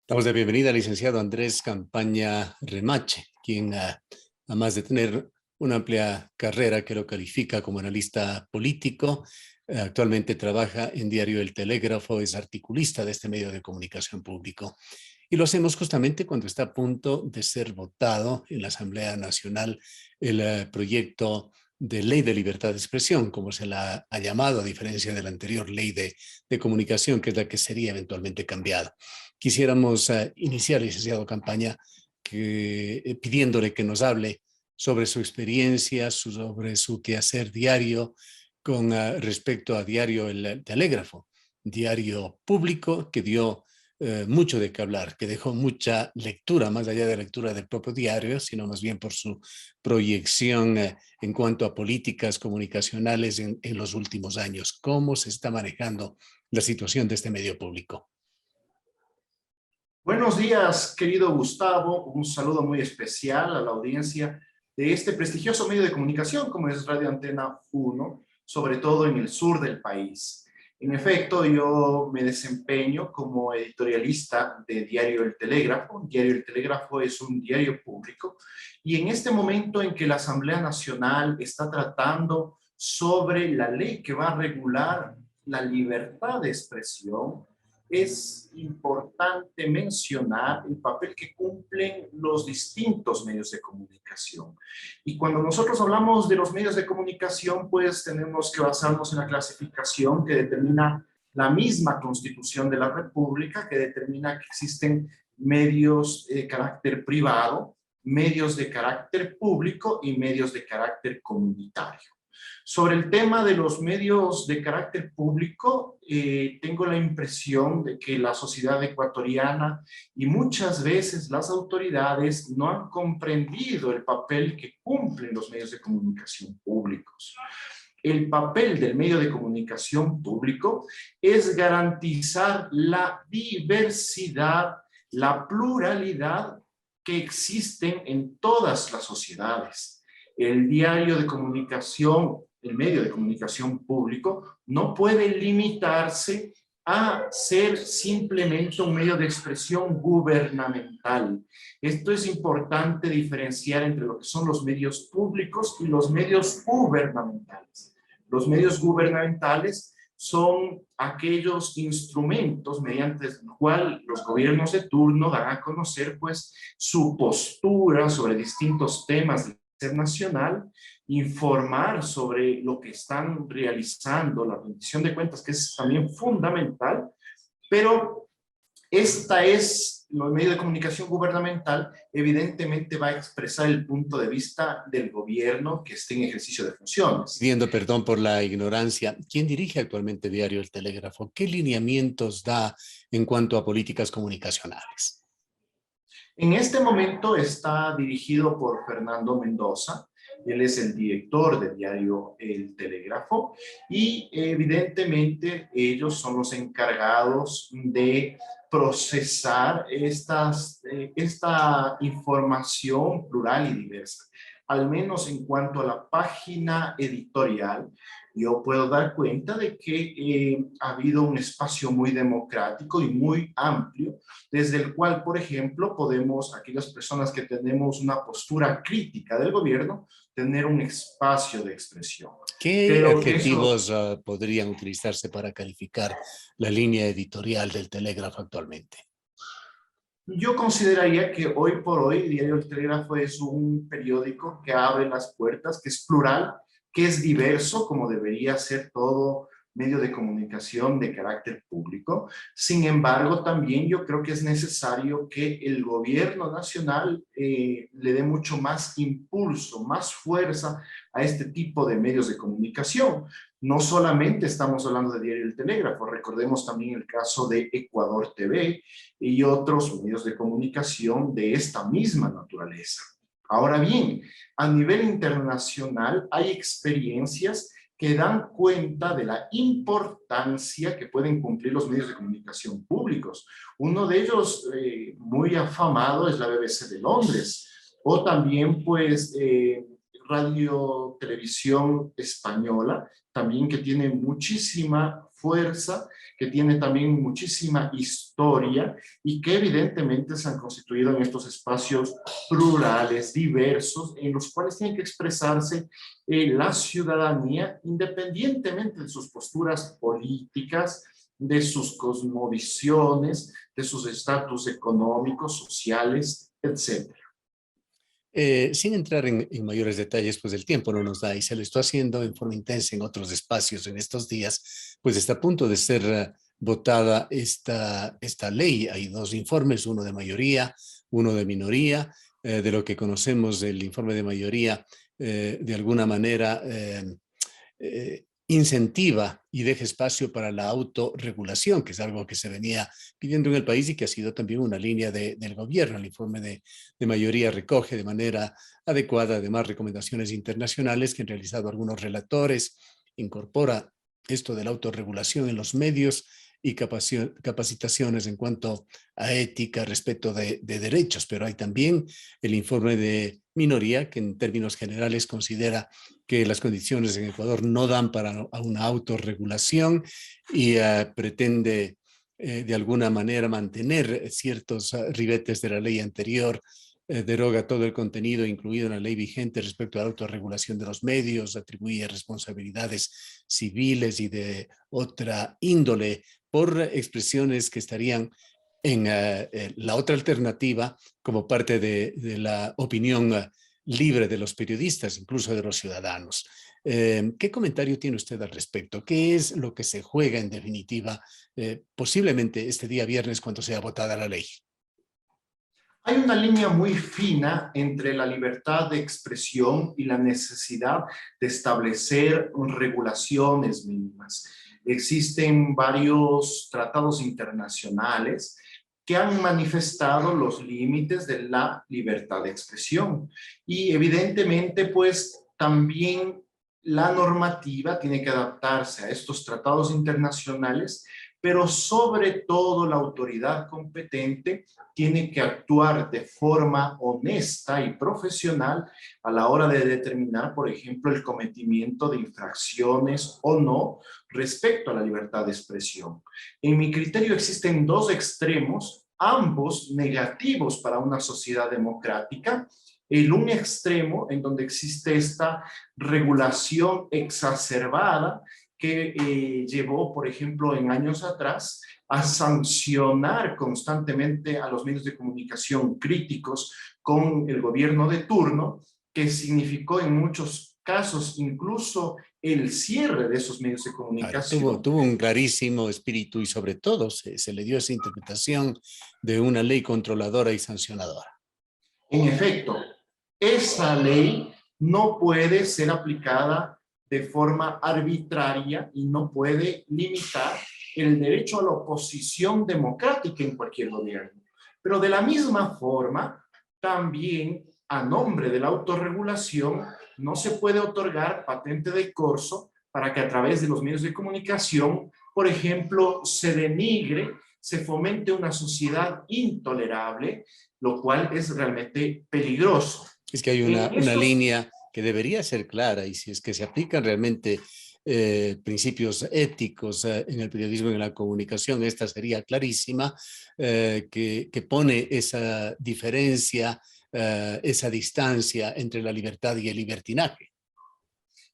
Damos la bienvenida al licenciado Andrés Campaña Remache, quien, además de tener una amplia carrera que lo califica como analista político, actualmente trabaja en Diario El Telégrafo, es articulista de este medio de comunicación público. Y lo hacemos justamente cuando está a punto de ser votado en la Asamblea Nacional el proyecto de ley de libertad de expresión, como se la ha llamado, a diferencia de la anterior ley de comunicación, que es la que sería eventualmente cambiada. Quisiéramos iniciar, licenciado Campaña, pidiéndole que nos hable sobre su experiencia, sobre su quehacer diario con respecto a Diario El Telégrafo, diario público que dio mucho de qué hablar, que dejó mucha lectura, más allá de la lectura del propio diario, sino más bien por su proyección en cuanto a políticas comunicacionales en los últimos años. ¿Cómo se está manejando la situación de este medio público? Buenos días, querido Gustavo. Un saludo muy especial a la audiencia de este prestigioso medio de comunicación como es Radio Antena 1, sobre todo en el sur del país. En efecto, yo me desempeño como editorialista de Diario El Telégrafo. Diario El Telégrafo es un diario público y en este momento en que la Asamblea Nacional está tratando sobre la ley que va a regular la libertad de expresión, es importante mencionar el papel que cumplen los distintos medios de comunicación. Y cuando nosotros hablamos de los medios de comunicación, pues tenemos que basarnos en la clasificación que determina la misma Constitución de la República, que determina que existen medios de carácter privado, medios de carácter público y medios de carácter comunitario. Sobre el tema de los medios de carácter público, tengo la impresión de que la sociedad ecuatoriana y muchas veces las autoridades no han comprendido el papel que cumplen los medios de comunicación públicos. El papel del medio de comunicación público es garantizar la diversidad, la pluralidad que existen en todas las sociedades. El diario de comunicación, el medio de comunicación público, no puede limitarse a ser simplemente un medio de expresión gubernamental. Esto es importante diferenciar entre lo que son los medios públicos y los medios gubernamentales. Los medios gubernamentales son aquellos instrumentos mediante los cuales los gobiernos de turno dan a conocer pues su postura sobre distintos temas de nacional, informar sobre lo que están realizando, la rendición de cuentas, que es también fundamental, pero los medios de comunicación gubernamental evidentemente va a expresar el punto de vista del gobierno que esté en ejercicio de funciones. Pidiendo perdón por la ignorancia, ¿quién dirige actualmente Diario El Telégrafo? ¿Qué lineamientos da en cuanto a políticas comunicacionales? En este momento está dirigido por Fernando Mendoza. Él es el director del diario El Telégrafo y evidentemente ellos son los encargados de procesar esta información plural y diversa. Al menos en cuanto a la página editorial, yo puedo dar cuenta de que ha habido un espacio muy democrático y muy amplio, desde el cual, por ejemplo, podemos, aquellas personas que tenemos una postura crítica del gobierno, tener un espacio de expresión. ¿Qué Pero adjetivos podrían utilizarse para calificar la línea editorial del Telégrafo actualmente? yo consideraría que hoy por hoy Diario El Telégrafo es un periódico que abre las puertas, que es plural, que es diverso, como debería ser todo medio de comunicación de carácter público. Sin embargo, también yo creo que es necesario que el gobierno nacional le dé mucho más impulso, más fuerza a este tipo de medios de comunicación. No solamente estamos hablando de Diario El Telégrafo, recordemos también el caso de Ecuador TV y otros medios de comunicación de esta misma naturaleza. Ahora bien, a nivel internacional hay experiencias que dan cuenta de la importancia que pueden cumplir los medios de comunicación públicos. Uno de ellos muy afamado es la BBC de Londres, o también pues Radio Televisión Española, también que tiene muchísima fuerza, que tiene también muchísima historia y que evidentemente se han constituido en estos espacios plurales, diversos, en los cuales tiene que expresarse la ciudadanía independientemente de sus posturas políticas, de sus cosmovisiones, de sus estatus económicos, sociales, etc. Sin entrar en mayores detalles, pues el tiempo no nos da y se lo está haciendo en forma intensa en otros espacios en estos días, pues está a punto de ser votada esta ley. Hay dos informes, uno de mayoría, uno de minoría. De lo que conocemos, el informe de mayoría de alguna manera incentiva y deja espacio para la autorregulación, que es algo que se venía pidiendo en el país y que ha sido también una línea del gobierno. El informe de mayoría recoge de manera adecuada, además, recomendaciones internacionales que han realizado algunos relatores, incorpora esto de la autorregulación en los medios y capacitaciones en cuanto a ética, respeto de derechos, pero hay también el informe de minoría que en términos generales considera que las condiciones en Ecuador no dan para una autorregulación y pretende de alguna manera mantener ciertos ribetes de la ley anterior, deroga todo el contenido incluido en la ley vigente respecto a la autorregulación de los medios, atribuye responsabilidades civiles y de otra índole por expresiones que estarían en la otra alternativa como parte de la opinión libre de los periodistas, incluso de los ciudadanos. ¿Qué comentario tiene usted al respecto? ¿Qué es lo que se juega en definitiva posiblemente este día viernes cuando sea votada la ley? Hay una línea muy fina entre la libertad de expresión y la necesidad de establecer regulaciones mínimas. Existen varios tratados internacionales que han manifestado los límites de la libertad de expresión. Y evidentemente, pues también la normativa tiene que adaptarse a estos tratados internacionales, pero sobre todo la autoridad competente tiene que actuar de forma honesta y profesional a la hora de determinar, por ejemplo, el cometimiento de infracciones o no respecto a la libertad de expresión. En mi criterio existen dos extremos, ambos negativos para una sociedad democrática. Un extremo en donde existe esta regulación exacerbada que llevó, por ejemplo, en años atrás, a sancionar constantemente a los medios de comunicación críticos con el gobierno de turno, que significó en muchos casos incluso el cierre de esos medios de comunicación. Tuvo un clarísimo espíritu y sobre todo se le dio esa interpretación de una ley controladora y sancionadora. En efecto, esa ley no puede ser aplicada de forma arbitraria y no puede limitar el derecho a la oposición democrática en cualquier gobierno. Pero de la misma forma, también a nombre de la autorregulación, no se puede otorgar patente de corso para que a través de los medios de comunicación, por ejemplo, se denigre, se fomente una sociedad intolerable, lo cual es realmente peligroso. Es que hay una línea que debería ser clara y si es que se aplican realmente principios éticos en el periodismo y en la comunicación, esta sería clarísima, que pone esa diferencia, esa distancia entre la libertad y el libertinaje.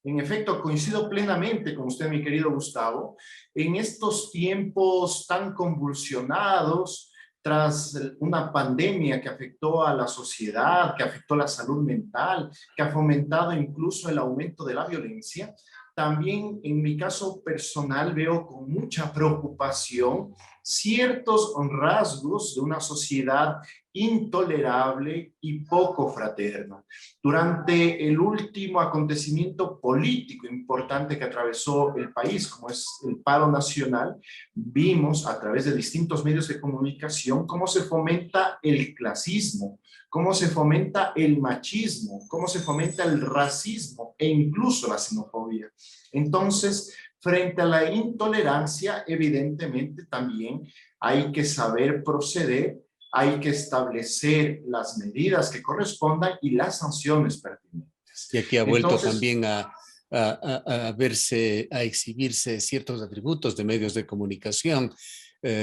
En efecto, coincido plenamente con usted, mi querido Gustavo. En estos tiempos tan convulsionados, tras una pandemia que afectó a la sociedad, que afectó la salud mental, que ha fomentado incluso el aumento de la violencia, también en mi caso personal veo con mucha preocupación ciertos rasgos de una sociedad intolerable y poco fraterna. Durante el último acontecimiento político importante que atravesó el país, como es el paro nacional, vimos a través de distintos medios de comunicación cómo se fomenta el clasismo, cómo se fomenta el machismo, cómo se fomenta el racismo e incluso la xenofobia. Entonces, frente a la intolerancia, evidentemente también hay que saber proceder, hay que establecer las medidas que correspondan y las sanciones pertinentes. Y aquí ha vuelto también a a verse, a exhibirse ciertos atributos de medios de comunicación.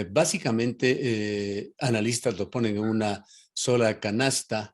Básicamente, analistas lo ponen en una sola canasta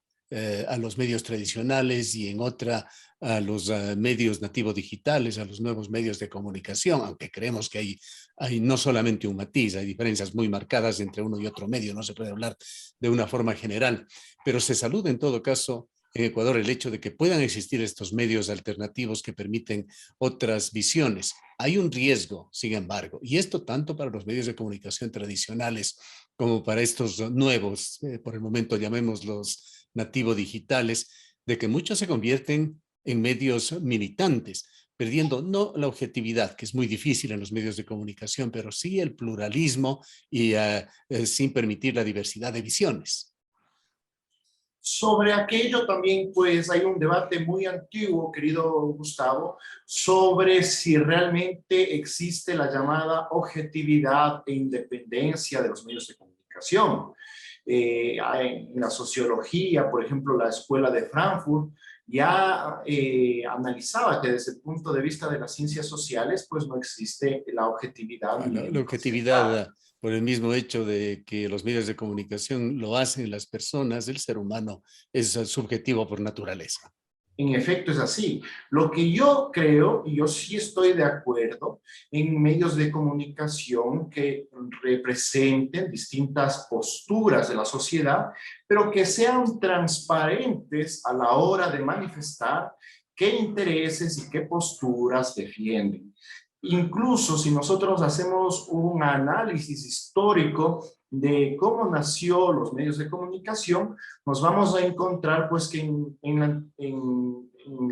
a los medios tradicionales y en otra a los medios nativos digitales, a los nuevos medios de comunicación, aunque creemos que hay no solamente un matiz, hay diferencias muy marcadas entre uno y otro medio, no se puede hablar de una forma general, pero se saluda en todo caso en Ecuador el hecho de que puedan existir estos medios alternativos que permiten otras visiones. Hay un riesgo, sin embargo, y esto tanto para los medios de comunicación tradicionales como para estos nuevos, por el momento llamémoslos nativo digitales, de que muchos se convierten en medios militantes, perdiendo no la objetividad, que es muy difícil en los medios de comunicación, pero sí el pluralismo y sin permitir la diversidad de visiones. Sobre aquello también, pues, hay un debate muy antiguo, querido Gustavo, sobre si realmente existe la llamada objetividad e independencia de los medios de comunicación. En la sociología, por ejemplo, la Escuela de Frankfurt ya analizaba que desde el punto de vista de las ciencias sociales, pues no existe la objetividad ni la La imparcialidad. objetividad, por el mismo hecho de que los medios de comunicación lo hacen las personas, el ser humano es subjetivo por naturaleza. En efecto, es así. Lo que yo creo, y yo sí estoy de acuerdo, en medios de comunicación que representen distintas posturas de la sociedad, pero que sean transparentes a la hora de manifestar qué intereses y qué posturas defienden. Incluso si nosotros hacemos un análisis histórico de cómo nació los medios de comunicación, nos vamos a encontrar pues que en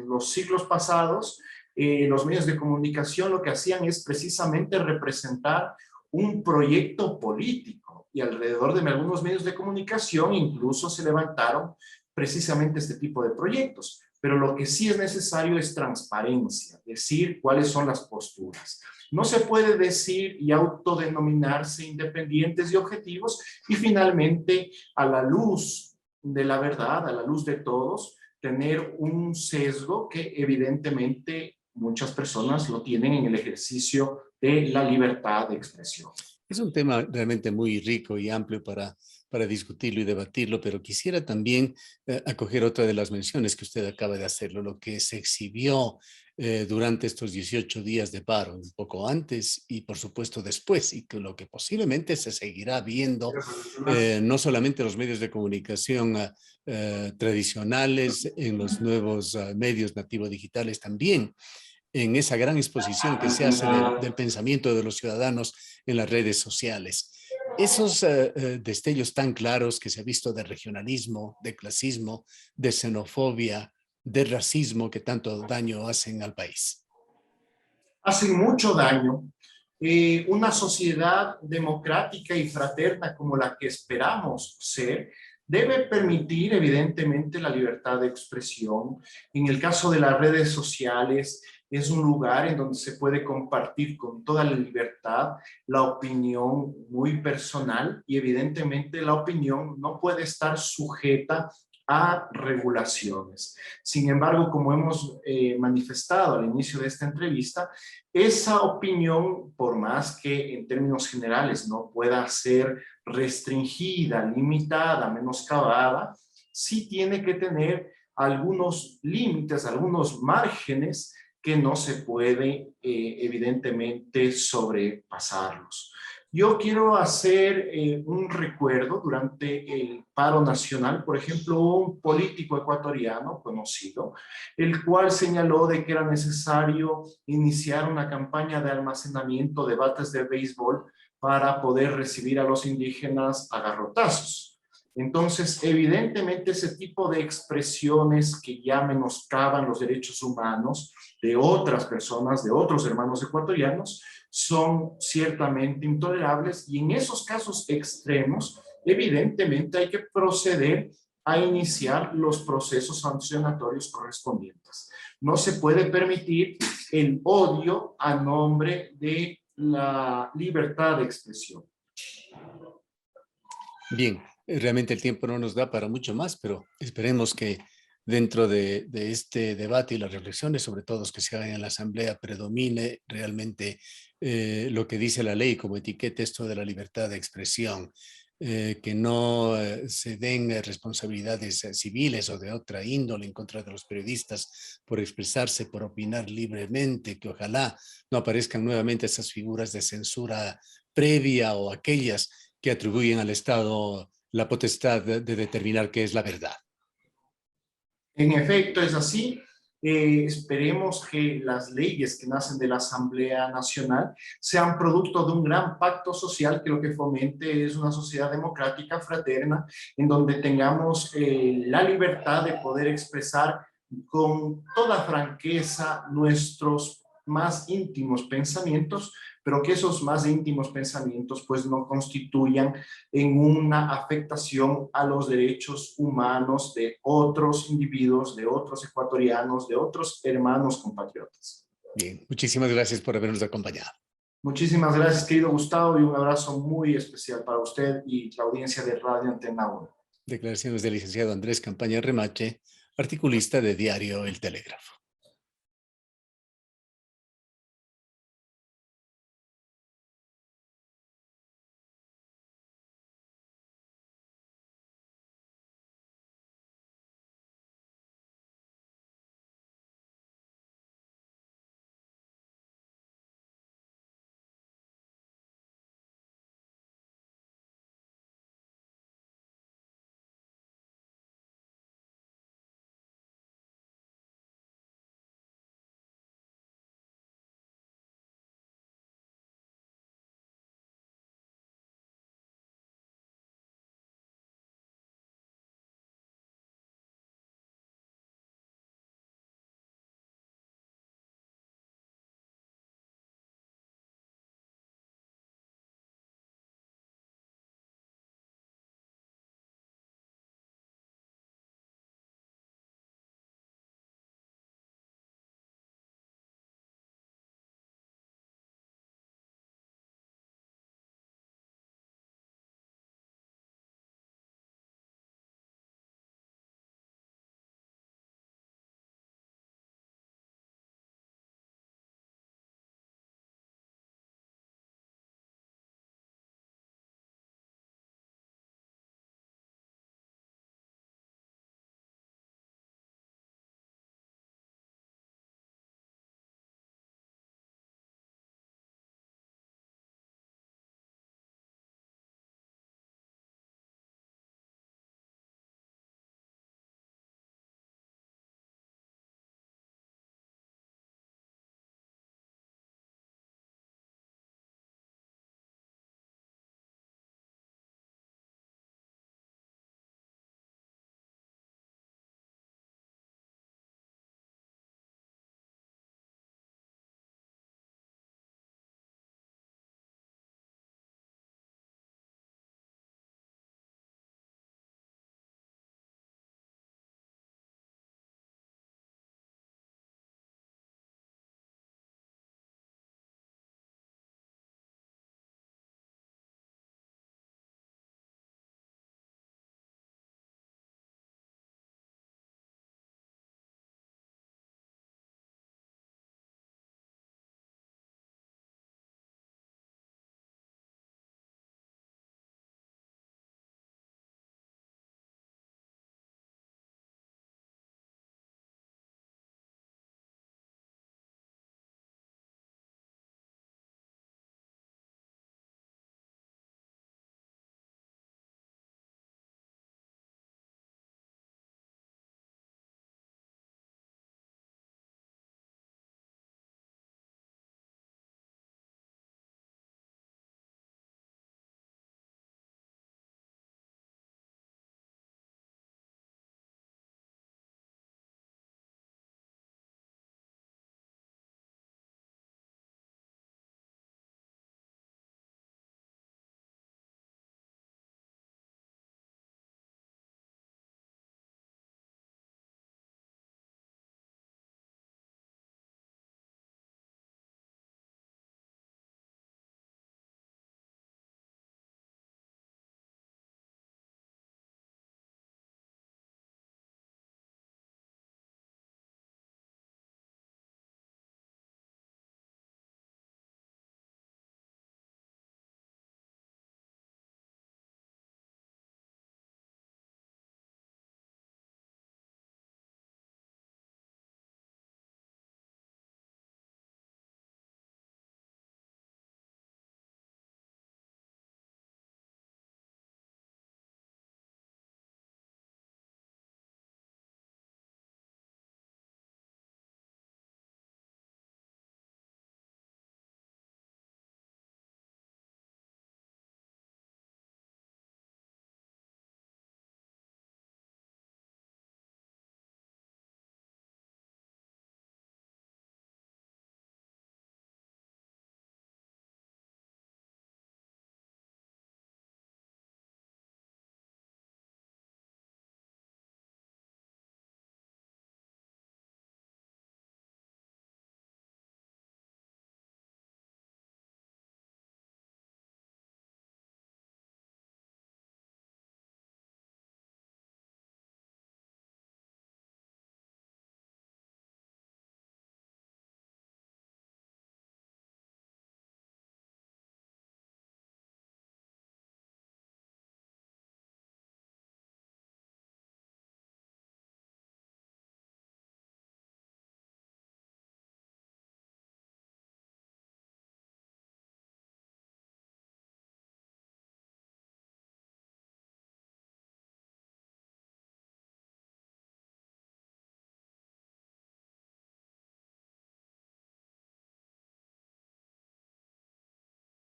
los siglos pasados los medios de comunicación lo que hacían es precisamente representar un proyecto político y alrededor de algunos medios de comunicación incluso se levantaron precisamente este tipo de proyectos. Pero lo que sí es necesario es transparencia, decir cuáles son las posturas. No se puede decir y autodenominarse independientes y objetivos y finalmente a la luz de la verdad, a la luz de todos, tener un sesgo que evidentemente muchas personas lo tienen en el ejercicio de la libertad de expresión. Es un tema realmente muy rico y amplio para discutirlo y debatirlo, pero quisiera también acoger otra de las menciones que usted acaba de hacerlo, lo que se exhibió durante estos 18 días de paro, un poco antes y por supuesto después, y que lo que posiblemente se seguirá viendo, no solamente en los medios de comunicación tradicionales, en los nuevos medios nativos digitales también, en esa gran exposición que se hace del pensamiento de los ciudadanos en las redes sociales. Esos destellos tan claros que se ha visto de regionalismo, de clasismo, de xenofobia, de racismo que tanto daño hacen al país. Hacen mucho daño. Una sociedad democrática y fraterna como la que esperamos ser, debe permitir evidentemente la libertad de expresión. En el caso de las redes sociales, es un lugar en donde se puede compartir con toda la libertad la opinión muy personal y evidentemente la opinión no puede estar sujeta a regulaciones. Sin embargo, como hemos manifestado al inicio de esta entrevista, esa opinión, por más que en términos generales no pueda ser restringida, limitada, menoscabada, sí tiene que tener algunos límites, algunos márgenes que no se puede evidentemente sobrepasarlos. Yo quiero hacer un recuerdo durante el paro nacional, por ejemplo, un político ecuatoriano conocido, el cual señaló de que era necesario iniciar una campaña de almacenamiento de bates de béisbol para poder recibir a los indígenas a garrotazos. Entonces, evidentemente, ese tipo de expresiones que ya menoscaban los derechos humanos de otras personas, de otros hermanos ecuatorianos, son ciertamente intolerables y en esos casos extremos, evidentemente hay que proceder a iniciar los procesos sancionatorios correspondientes. No se puede permitir el odio a nombre de la libertad de expresión. Bien, realmente el tiempo no nos da para mucho más, pero esperemos que dentro de este debate y las reflexiones, sobre todo que se hagan en la Asamblea, predomine realmente lo que dice la ley como etiqueta esto de la libertad de expresión. Que no se den responsabilidades civiles o de otra índole en contra de los periodistas por expresarse, por opinar libremente, que ojalá no aparezcan nuevamente esas figuras de censura previa o aquellas que atribuyen al Estado la potestad de determinar qué es la verdad. En efecto, es así. Esperemos que las leyes que nacen de la Asamblea Nacional sean producto de un gran pacto social que lo que fomente es una sociedad democrática, fraterna, en donde tengamos la libertad de poder expresar con toda franqueza nuestros más íntimos pensamientos, pero que esos más íntimos pensamientos pues no constituyan en una afectación a los derechos humanos de otros individuos, de otros ecuatorianos, de otros hermanos compatriotas. Bien, muchísimas gracias por habernos acompañado. Muchísimas gracias, querido Gustavo, y un abrazo muy especial para usted y la audiencia de Radio Antena 1. Declaraciones del licenciado Andrés Campaña Remache, articulista de Diario El Telégrafo.